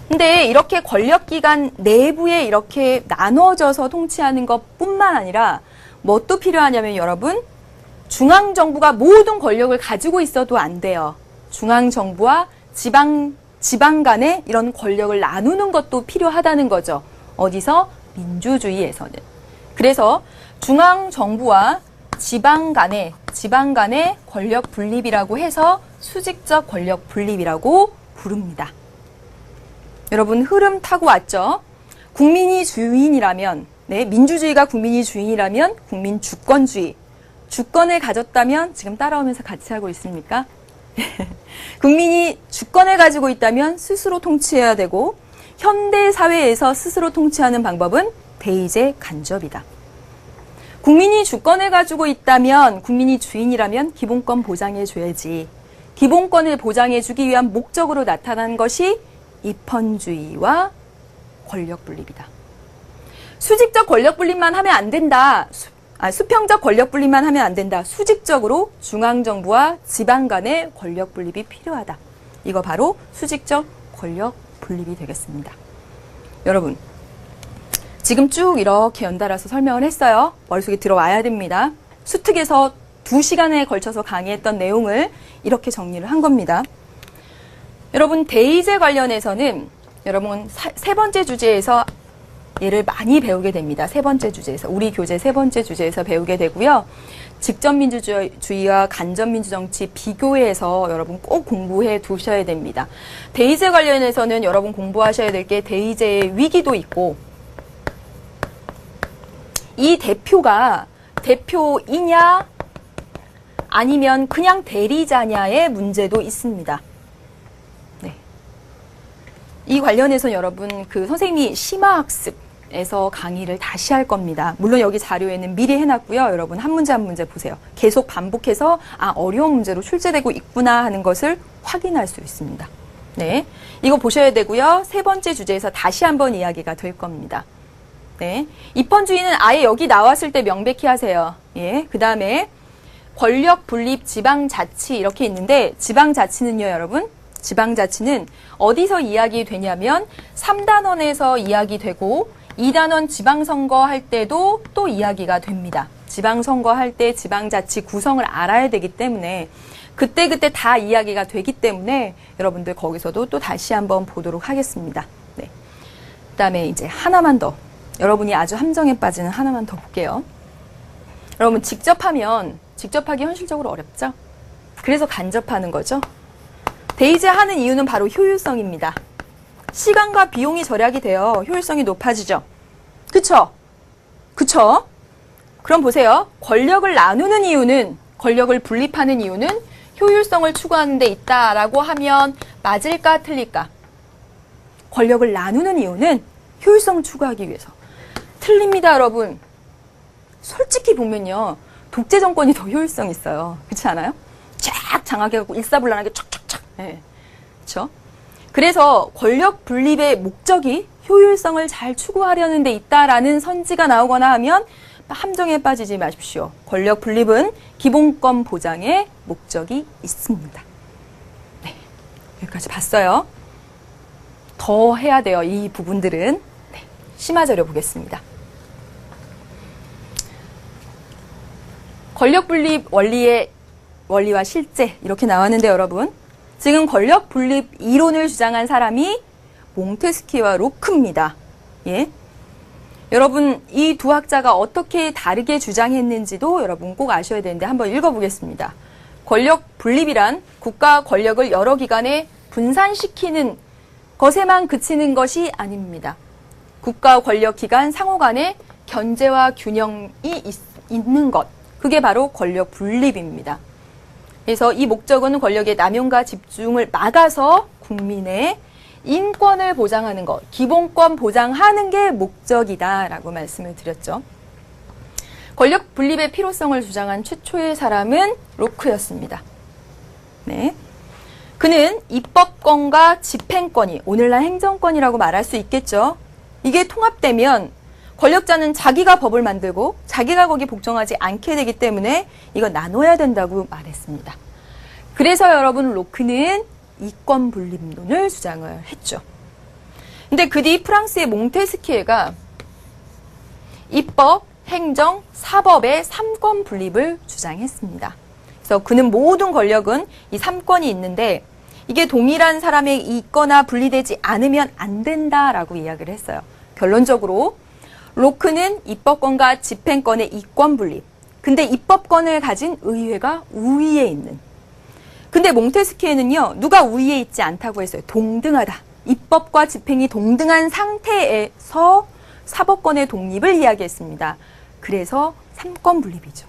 근데 이렇게 권력기관 내부에 이렇게 나눠져서 통치하는 것뿐만 아니라 뭣도 필요하냐면 여러분, 중앙정부가 모든 권력을 가지고 있어도 안 돼요. 중앙정부와 지방 간에 이런 권력을 나누는 것도 필요하다는 거죠. 어디서? 민주주의에서는. 그래서 중앙정부와 지방 간의 권력 분립이라고 해서 수직적 권력 분립이라고 부릅니다. 여러분 흐름 타고 왔죠? 국민이 주인이라면, 네, 민주주의가 국민이 주인이라면 국민 주권주의. 주권을 가졌다면 지금 따라오면서 같이 하고 있습니까? 국민이 주권을 가지고 있다면 스스로 통치해야 되고 현대 사회에서 스스로 통치하는 방법은 대의제 간접이다. 국민이 주권을 가지고 있다면, 국민이 주인이라면 기본권 보장해줘야지. 기본권을 보장해주기 위한 목적으로 나타난 것이 입헌주의와 권력 분립이다. 수직적 권력 분립만 하면 안 된다. 수평적 권력 분립만 하면 안 된다. 수직적으로 중앙정부와 지방 간의 권력 분립이 필요하다. 이거 바로 수직적 권력 분립이 되겠습니다. 여러분, 지금 쭉 이렇게 연달아서 설명을 했어요. 머릿속에 들어와야 됩니다. 수특에서 2시간에 걸쳐서 강의했던 내용을 이렇게 정리를 한 겁니다. 여러분, 대의제 관련해서는 여러분 세 번째 주제에서 얘를 많이 배우게 됩니다. 세 번째 주제에서, 우리 교재 세 번째 주제에서 배우게 되고요. 직접민주주의와 간접민주정치 비교해서 여러분 꼭 공부해 두셔야 됩니다. 대의제 관련해서는 여러분 공부하셔야 될 게 대의제의 위기도 있고, 이 대표가 대표이냐 아니면 그냥 대리자냐의 문제도 있습니다. 네. 이 관련해서 여러분 선생님이 심화학습에서 강의를 다시 할 겁니다. 물론 여기 자료에는 미리 해놨고요. 여러분 한 문제 한 문제 보세요. 계속 반복해서 어려운 문제로 출제되고 있구나 하는 것을 확인할 수 있습니다. 네, 이거 보셔야 되고요. 세 번째 주제에서 다시 한번 이야기가 될 겁니다. 네, 입헌주의는 아예 여기 나왔을 때 명백히 하세요. 예, 그 다음에 권력 분립 지방자치 이렇게 있는데, 지방자치는요 여러분, 지방자치는 어디서 이야기되냐면 3단원에서 이야기되고 2단원 지방선거 할 때도 또 이야기가 됩니다. 지방선거 할 때 지방자치 구성을 알아야 되기 때문에 그때그때 다 이야기가 되기 때문에 여러분들 거기서도 또 다시 한번 보도록 하겠습니다. 네. 그 다음에 이제 하나만 더, 여러분이 아주 함정에 빠지는 하나만 더 볼게요. 여러분 직접하기 현실적으로 어렵죠? 그래서 간접하는 거죠. 대의제 하는 이유는 바로 효율성입니다. 시간과 비용이 절약이 되어 효율성이 높아지죠. 그쵸? 그쵸? 그럼 보세요. 권력을 나누는 이유는, 권력을 분립하는 이유는 효율성을 추구하는 데 있다라고 하면 맞을까 틀릴까? 권력을 나누는 이유는 효율성을 추구하기 위해서. 틀립니다, 여러분. 솔직히 보면요, 독재 정권이 더 효율성 있어요. 그렇지 않아요? 쫙 장악해갖고 일사불란하게 촥촥촥. 네. 그렇죠? 그래서 권력 분립의 목적이 효율성을 잘 추구하려는 데 있다라는 선지가 나오거나 하면 함정에 빠지지 마십시오. 권력 분립은 기본권 보장의 목적이 있습니다. 네, 여기까지 봤어요. 더 해야 돼요, 이 부분들은. 네, 심화자료 보겠습니다. 권력 분립 원리와 실제 이렇게 나왔는데 여러분, 지금 권력 분립 이론을 주장한 사람이 몽테스키와 로크입니다. 예. 여러분 이 두 학자가 어떻게 다르게 주장했는지도 여러분 꼭 아셔야 되는데 한번 읽어보겠습니다. 권력 분립이란 국가 권력을 여러 기관에 분산시키는 것에만 그치는 것이 아닙니다. 국가 권력 기관 상호 간의 견제와 균형이 있는 것, 그게 바로 권력 분립입니다. 그래서 이 목적은 권력의 남용과 집중을 막아서 국민의 인권을 보장하는 것, 기본권 보장하는 게 목적이다라고 말씀을 드렸죠. 권력 분립의 필요성을 주장한 최초의 사람은 로크였습니다. 네. 그는 입법권과 집행권이, 오늘날 행정권이라고 말할 수 있겠죠. 이게 통합되면 권력자는 자기가 법을 만들고 자기가 거기 복종하지 않게 되기 때문에 이거 나눠야 된다고 말했습니다. 그래서 여러분 로크는 이권 분립론을 주장을 했죠. 근데 그 뒤 프랑스의 몽테스키에가 입법, 행정, 사법의 3권 분립을 주장했습니다. 그래서 그는 모든 권력은 이 3권이 있는데 이게 동일한 사람에 있거나 분리되지 않으면 안 된다라고 이야기를 했어요. 결론적으로 로크는 입법권과 집행권의 이권 분립, 근데 입법권을 가진 의회가 우위에 있는, 근데 몽테스키에는요, 누가 우위에 있지 않다고 했어요. 동등하다. 입법과 집행이 동등한 상태에서 사법권의 독립을 이야기했습니다. 그래서 3권 분립이죠.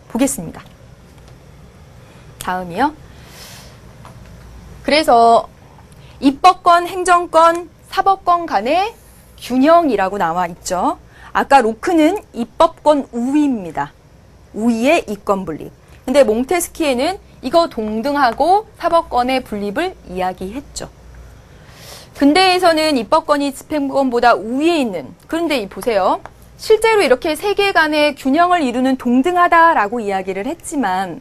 보겠습니다. 다음이요. 그래서 입법권, 행정권, 사법권 간의 균형이라고 나와 있죠. 아까 로크는 입법권 우위입니다. 우위의 이권 분립. 근데 몽테스키에는 이거 동등하고 사법권의 분립을 이야기했죠. 근대에서는 입법권이 집행권보다 우위에 있는, 그런데 보세요. 실제로 이렇게 세계간의 균형을 이루는 동등하다라고 이야기를 했지만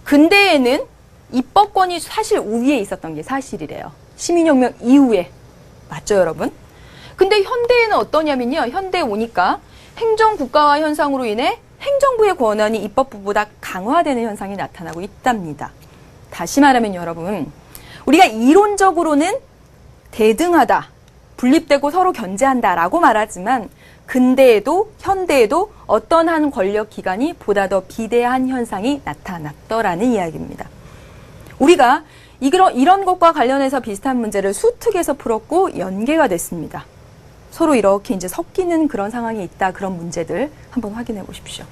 근대에는 입법권이 사실 우위에 있었던 게 사실이래요. 시민혁명 이후에. 맞죠, 여러분? 근데 현대에는 어떠냐면요. 현대에 오니까 행정국가화 현상으로 인해 행정부의 권한이 입법부보다 강화되는 현상이 나타나고 있답니다. 다시 말하면 여러분, 우리가 이론적으로는 대등하다, 분립되고 서로 견제한다라고 말하지만 근대에도 현대에도 어떤 한 권력기관이 보다 더 비대한 현상이 나타났더라는 이야기입니다. 우리가 이런 것과 관련해서 비슷한 문제를 수특에서 풀었고 연계가 됐습니다. 서로 이렇게 이제 섞이는 그런 상황이 있다. 그런 문제들 한번 확인해 보십시오.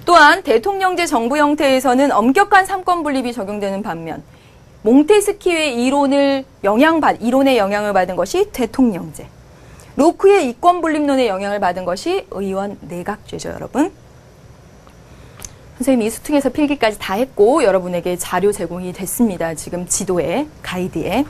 또한 대통령제 정부 형태에서는 엄격한 삼권 분립이 적용되는 반면 몽테스키우의 이론의 영향을 받은 것이 대통령제. 로크의 이권 분립론의 영향을 받은 것이 의원 내각제죠, 여러분. 선생님이 수특에서 필기까지 다 했고 여러분에게 자료 제공이 됐습니다. 지금 지도에, 가이드에.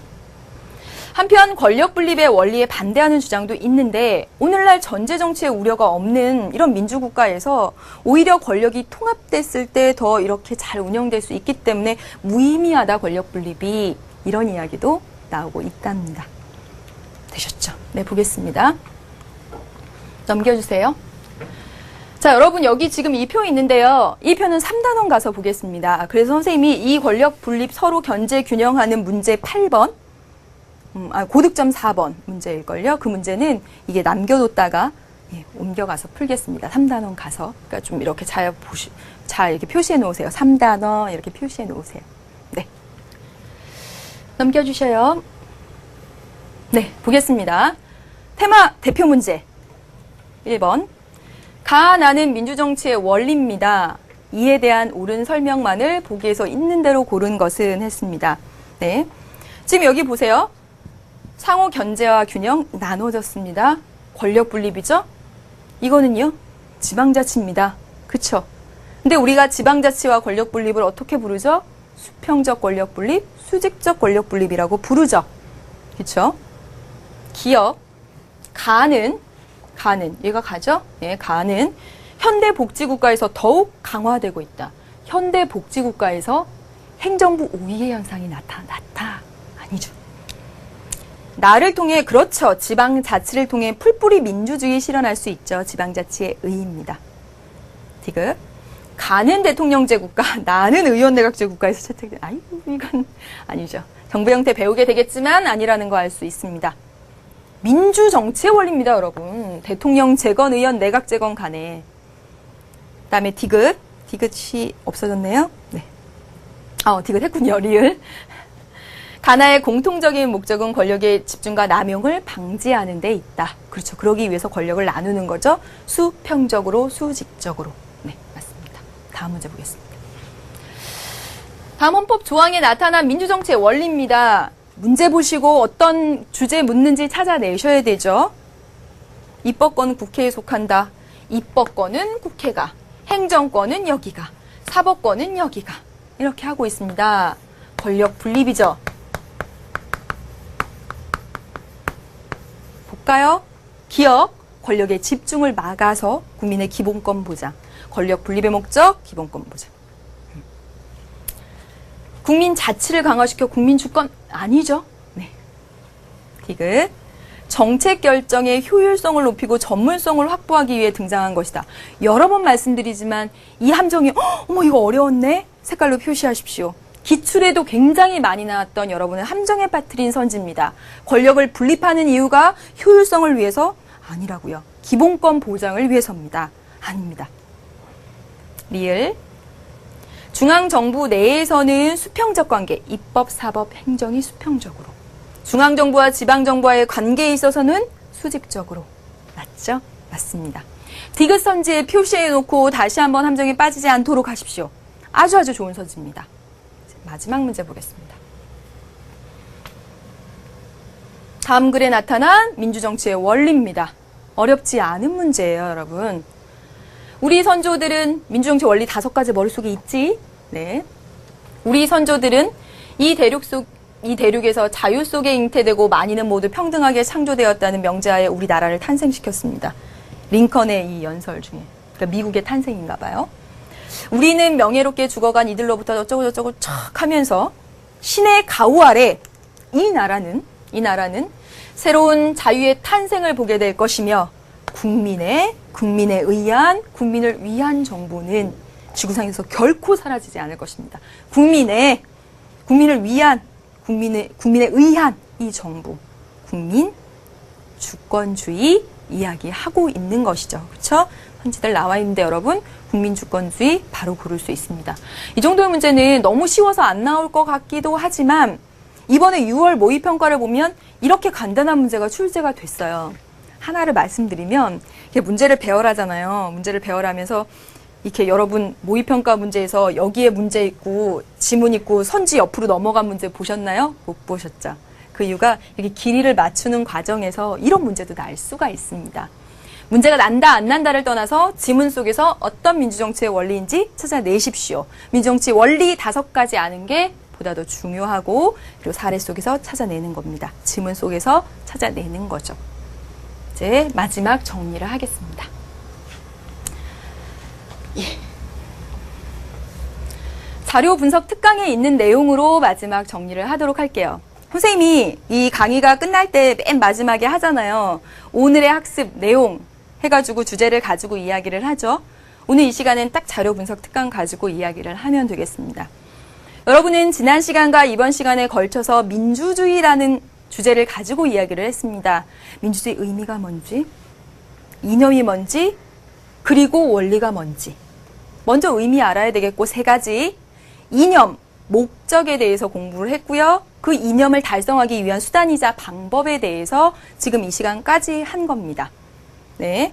한편 권력 분립의 원리에 반대하는 주장도 있는데 오늘날 전제 정치의 우려가 없는 이런 민주국가에서 오히려 권력이 통합됐을 때 더 이렇게 잘 운영될 수 있기 때문에 무의미하다 권력 분립이 이런 이야기도 나오고 있답니다. 되셨죠? 네, 보겠습니다. 넘겨주세요. 자, 여러분 여기 지금 이 표 있는데요. 이 표는 3단원 가서 보겠습니다. 그래서 선생님이 이 권력 분립 서로 견제 균형하는 문제 8번 고득점 4번 문제일걸요. 그 문제는 이게 남겨뒀다가 옮겨가서 풀겠습니다. 3단원 가서. 그러니까 좀 이렇게 잘 이렇게 표시해 놓으세요. 3단원 이렇게 표시해 놓으세요. 네. 넘겨주셔요. 네, 보겠습니다. 테마 대표 문제 1번. 가나는 민주정치의 원리입니다. 이에 대한 옳은 설명만을 보기에서 있는 대로 고른 것은 했습니다. 네. 지금 여기 보세요. 상호 견제와 균형 나눠졌습니다. 권력 분립이죠? 이거는요, 지방자치입니다. 그쵸? 근데 우리가 지방자치와 권력 분립을 어떻게 부르죠? 수평적 권력 분립, 수직적 권력 분립이라고 부르죠. 그쵸? 기업, 가는, 얘가 가죠? 예, 가는 현대복지국가에서 더욱 강화되고 있다. 현대복지국가에서 행정부 우위의 현상이 나타났다. 아니죠. 나를 통해, 그렇죠. 지방자치를 통해 풀뿌리 민주주의 실현할 수 있죠. 지방자치의 의의입니다. 디귿. 가는 대통령제 국가, 나는 의원내각제 국가에서 채택된, 아이고, 이건 아니죠. 정부 형태 배우게 되겠지만 아니라는 거 알 수 있습니다. 민주정치의 원리입니다, 여러분. 대통령 재건, 의원, 내각 재건 간에. 그 다음에 디귿. 디귿이 없어졌네요. 네. 디귿 했군요, 리을. 가나의 공통적인 목적은 권력의 집중과 남용을 방지하는 데 있다. 그렇죠. 그러기 위해서 권력을 나누는 거죠. 수평적으로, 수직적으로. 네, 맞습니다. 다음 문제 보겠습니다. 다음 헌법 조항에 나타난 민주정치의 원리입니다. 문제 보시고 어떤 주제 묻는지 찾아내셔야 되죠. 입법권은 국회에 속한다. 입법권은 국회가, 행정권은 여기가, 사법권은 여기가. 이렇게 하고 있습니다. 권력 분립이죠. 볼까요? 기업, 권력의 집중을 막아서 국민의 기본권 보장. 권력 분립의 목적, 기본권 보장. 국민 자치를 강화시켜 국민 주권 아니죠. 네. 디귿. 정책 결정의 효율성을 높이고 전문성을 확보하기 위해 등장한 것이다. 여러 번 말씀드리지만 이 함정이 어머 이거 어려웠네. 색깔로 표시하십시오. 기출에도 굉장히 많이 나왔던 여러분의 함정에 빠뜨린 선지입니다. 권력을 분립하는 이유가 효율성을 위해서 아니라고요. 기본권 보장을 위해서입니다. 아닙니다. 리을. 중앙정부 내에서는 수평적 관계, 입법, 사법, 행정이 수평적으로. 중앙정부와 지방정부와의 관계에 있어서는 수직적으로. 맞죠? 맞습니다. 디귿 선지에 표시해놓고 다시 한번 함정에 빠지지 않도록 하십시오. 아주 좋은 선지입니다. 마지막 문제 보겠습니다. 다음 글에 나타난 민주정치의 원리입니다. 어렵지 않은 문제예요, 여러분. 우리 선조들은 민주정치 원리 5가지 머릿속에 있지? 네. 우리 선조들은 이 대륙에서 자유 속에 잉태되고 만인은 모두 평등하게 창조되었다는 명제하에 우리나라를 탄생시켰습니다. 링컨의 이 연설 중에. 그러니까 미국의 탄생인가 봐요. 우리는 명예롭게 죽어간 이들로부터 어쩌고 척 하면서 신의 가호 아래 이 나라는 새로운 자유의 탄생을 보게 될 것이며 국민에 의한, 국민을 위한 정부는 지구상에서 결코 사라지지 않을 것입니다. 국민을 위한, 국민에 의한 이 정부, 국민 주권주의 이야기하고 있는 것이죠. 그렇죠? 현지들 나와 있는데 여러분 국민 주권주의 바로 고를 수 있습니다. 이 정도의 문제는 너무 쉬워서 안 나올 것 같기도 하지만 이번에 6월 모의평가를 보면 이렇게 간단한 문제가 출제가 됐어요. 하나를 말씀드리면 문제를 배열하잖아요. 문제를 배열하면서 이렇게 여러분 모의평가 문제에서 여기에 문제 있고 지문 있고 선지 옆으로 넘어간 문제 보셨나요? 못 보셨죠? 그 이유가 이렇게 길이를 맞추는 과정에서 이런 문제도 날 수가 있습니다. 문제가 난다 안 난다를 떠나서 지문 속에서 어떤 민주정치의 원리인지 찾아내십시오. 민주정치 원리 5가지 아는 게 보다 더 중요하고 그리고 사례 속에서 찾아내는 겁니다. 지문 속에서 찾아내는 거죠. 이제 마지막 정리를 하겠습니다. 예. 자료 분석 특강에 있는 내용으로 마지막 정리를 하도록 할게요. 선생님이 이 강의가 끝날 때 맨 마지막에 하잖아요. 오늘의 학습 내용 해가지고 주제를 가지고 이야기를 하죠. 오늘 이 시간은 딱 자료 분석 특강 가지고 이야기를 하면 되겠습니다. 여러분은 지난 시간과 이번 시간에 걸쳐서 민주주의라는 주제를 가지고 이야기를 했습니다. 민주주의 의미가 뭔지, 이념이 뭔지, 그리고 원리가 뭔지. 먼저 의미 알아야 되겠고 3가지. 이념, 목적에 대해서 공부를 했고요. 그 이념을 달성하기 위한 수단이자 방법에 대해서 지금 이 시간까지 한 겁니다. 네,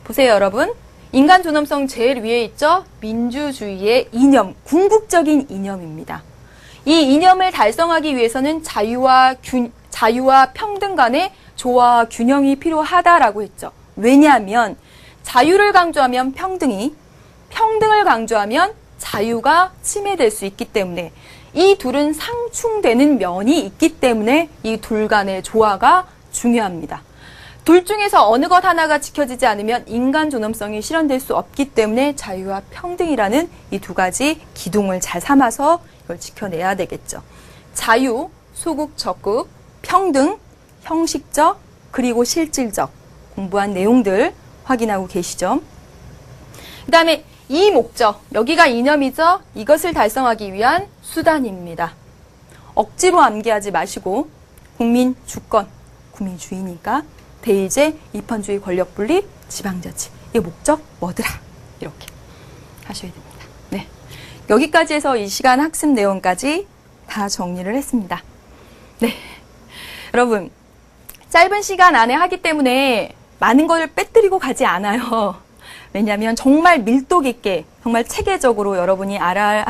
보세요 여러분. 인간 존엄성 제일 위에 있죠? 민주주의의 이념, 궁극적인 이념입니다. 이 이념을 달성하기 위해서는 자유와 평등 간의 조화와 균형이 필요하다라고 했죠. 왜냐하면 자유를 강조하면 평등을 강조하면 자유가 침해될 수 있기 때문에 이 둘은 상충되는 면이 있기 때문에 이 둘 간의 조화가 중요합니다. 둘 중에서 어느 것 하나가 지켜지지 않으면 인간 존엄성이 실현될 수 없기 때문에 자유와 평등이라는 이 2가지 기둥을 잘 삼아서 이걸 지켜내야 되겠죠. 자유, 소극, 적극, 평등, 형식적, 그리고 실질적 공부한 내용들 확인하고 계시죠? 그 다음에 이 목적, 여기가 이념이죠? 이것을 달성하기 위한 수단입니다. 억지로 암기하지 마시고 국민 주권, 국민주의니까 대의제, 이판주의 권력분립, 지방자치. 이 목적 뭐더라? 이렇게 하셔야 됩니다. 네, 여기까지 해서 이 시간 학습 내용까지 다 정리를 했습니다. 네, 여러분 짧은 시간 안에 하기 때문에 많은 걸 빼뜨리고 가지 않아요. 왜냐하면 정말 밀도 깊게, 정말 체계적으로 여러분이 알아야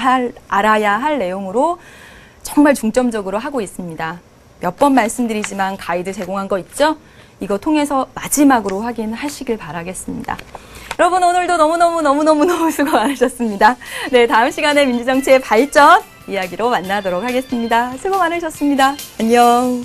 할 내용으로 정말 중점적으로 하고 있습니다. 몇 번 말씀드리지만 가이드 제공한 거 있죠? 이거 통해서 마지막으로 확인하시길 바라겠습니다. 여러분 오늘도 너무너무 수고 많으셨습니다. 네, 다음 시간에 민주정치의 발전 이야기로 만나도록 하겠습니다. 수고 많으셨습니다. 안녕.